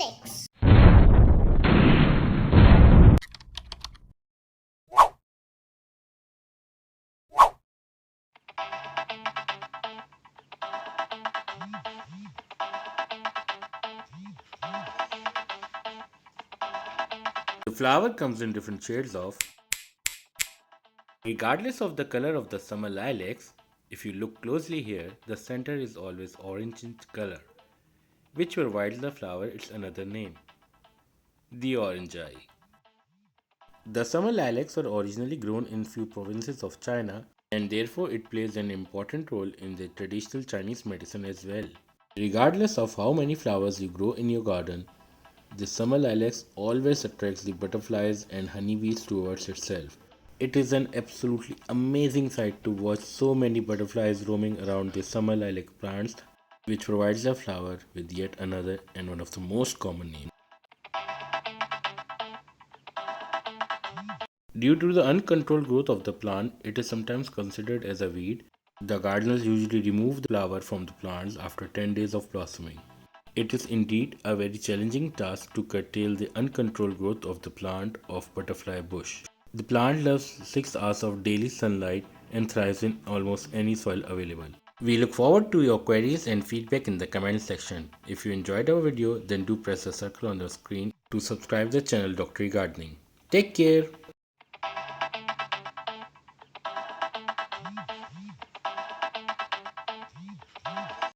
Lilacs. The flower comes in different shades of. Regardless of the color of the summer lilacs, if you look closely here, the center is always orange in color, which provides the flower its another name, the orange eye. The summer lilacs were originally grown in few provinces of China, and therefore it plays an important role in the traditional Chinese medicine as well. Regardless of how many flowers you grow in your garden, the summer lilacs always attracts the butterflies and honeybees towards itself. It is an absolutely amazing sight to watch so many butterflies roaming around the summer lilac plants, which provides the flower with yet another and one of the most common names. Due to the uncontrolled growth of the plant, it is sometimes considered as a weed. The gardeners usually remove the flower from the plants after 10 days of blossoming. It is indeed a very challenging task to curtail the uncontrolled growth of the plant of butterfly bush. The plant loves 6 hours of daily sunlight and thrives in almost any soil available. We look forward to your queries and feedback in the comment section. If you enjoyed our video, then do press the circle on the screen to subscribe the channel Dr. Gardening. Take care.